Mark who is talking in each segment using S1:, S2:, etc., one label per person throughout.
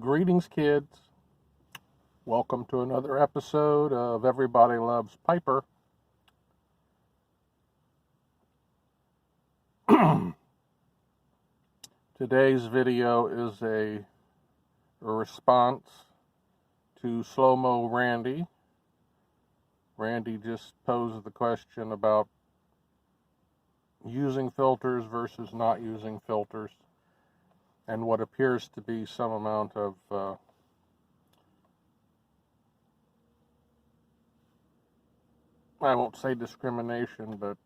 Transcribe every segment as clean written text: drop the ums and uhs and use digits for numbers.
S1: Greetings, kids. Welcome to another episode of Everybody Loves Piper. Today's video is a response to Slow-Mo Randy. Randy just posed the question about using filters versus not using filters, and what appears to be some amount of I won't say discrimination, but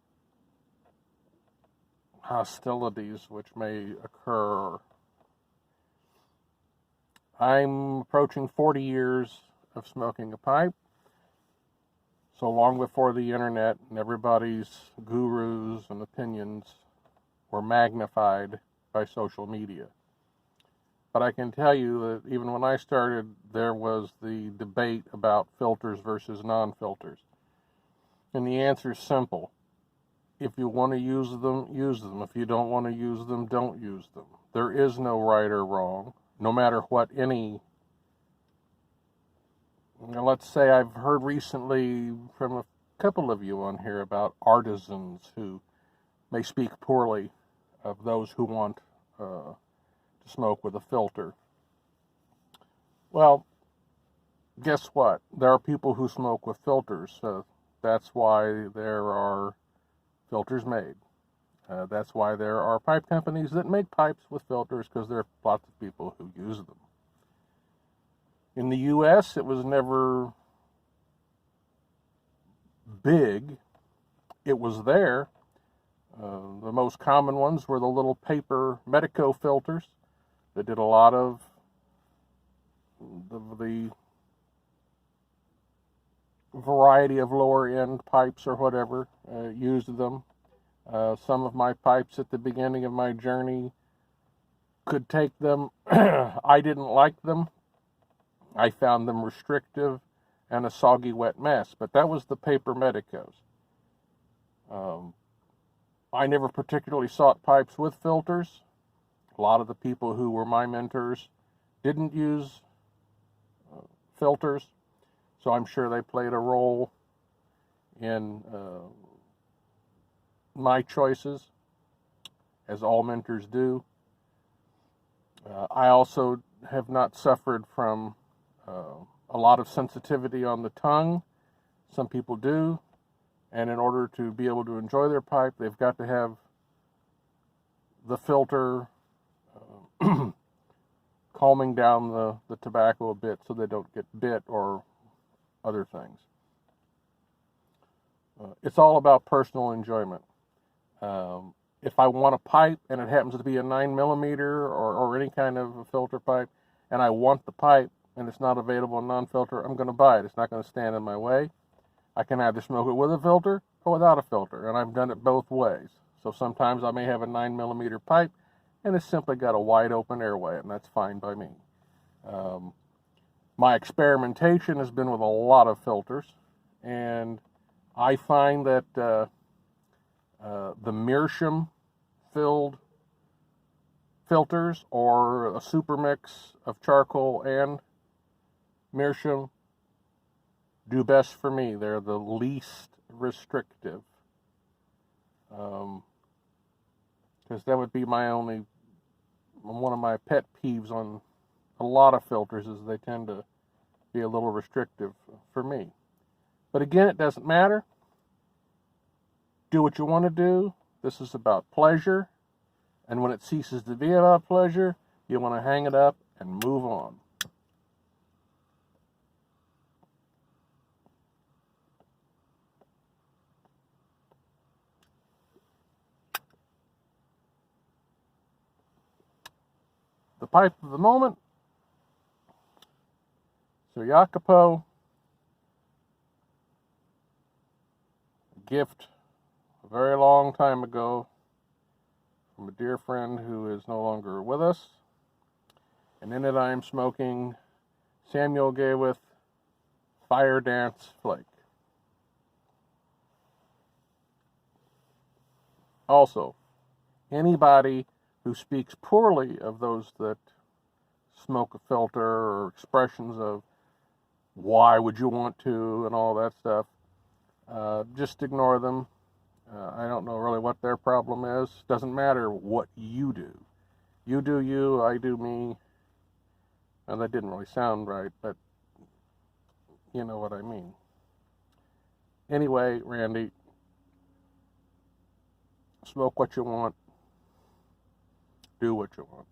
S1: hostilities which may occur. I'm approaching 40 years of smoking a pipe, so long before the internet and everybody's gurus and opinions were magnified by social media. But I can tell you that even when I started, there was the debate about filters versus non-filters. And the answer is simple. If you want to use them, use them. If you don't want to use them, don't use them. There is no right or wrong, no matter what let's say I've heard recently from a couple of you on here about artisans who may speak poorly of those who want to smoke with a filter. Well, guess what? There are people who smoke with filters. That's why there are filters made. That's why there are pipe companies that make pipes with filters, because there are lots of people who use them. In the U.S., it was never big. It was there. The most common ones were the little paper Medico filters that did a lot of the variety of lower-end pipes or whatever, used them. Some of my pipes at the beginning of my journey could take them. I didn't like them. I found them restrictive and a soggy, wet mess. But that was the paper Medicos. I never particularly sought pipes with filters. A lot of the people who were my mentors didn't use filters, so I'm sure they played a role in my choices, as all mentors do. I also have not suffered from a lot of sensitivity on the tongue. Some people do, and in order to be able to enjoy their pipe, they've got to have the filter calming down the tobacco a bit so they don't get bit or other things. It's all about personal enjoyment. If I want a pipe and it happens to be a 9mm or any kind of a filter pipe, and I want the pipe and it's not available in non-filter, I'm going to buy it. It's not going to stand in my way. I can either smoke it with a filter or without a filter, and I've done it both ways. So sometimes I may have a 9mm pipe and it's simply got a wide open airway, and that's fine by me. My experimentation has been with a lot of filters, and I find that the meerschaum filled filters, or a super mix of charcoal and meerschaum, do best for me. They're the least restrictive, because that would be one of my pet peeves on a lot of filters, is they tend to be a little restrictive for me. But again, it doesn't matter. Do what you want to do. This is about pleasure. And when it ceases to be about pleasure, you want to hang it up and move on. The pipe of the moment, Sir Jacopo, a gift a very long time ago from a dear friend who is no longer with us. And in it I am smoking Samuel Gaywith Fire Dance Flake. Also, anybody who speaks poorly of those that smoke a filter or expressions of why would you want to and all that stuff. Just ignore them. I don't know really what their problem is. Doesn't matter what you do. You do you, I do me. And that didn't really sound right, but you know what I mean. Anyway, Randy, smoke what you want. Do what you want.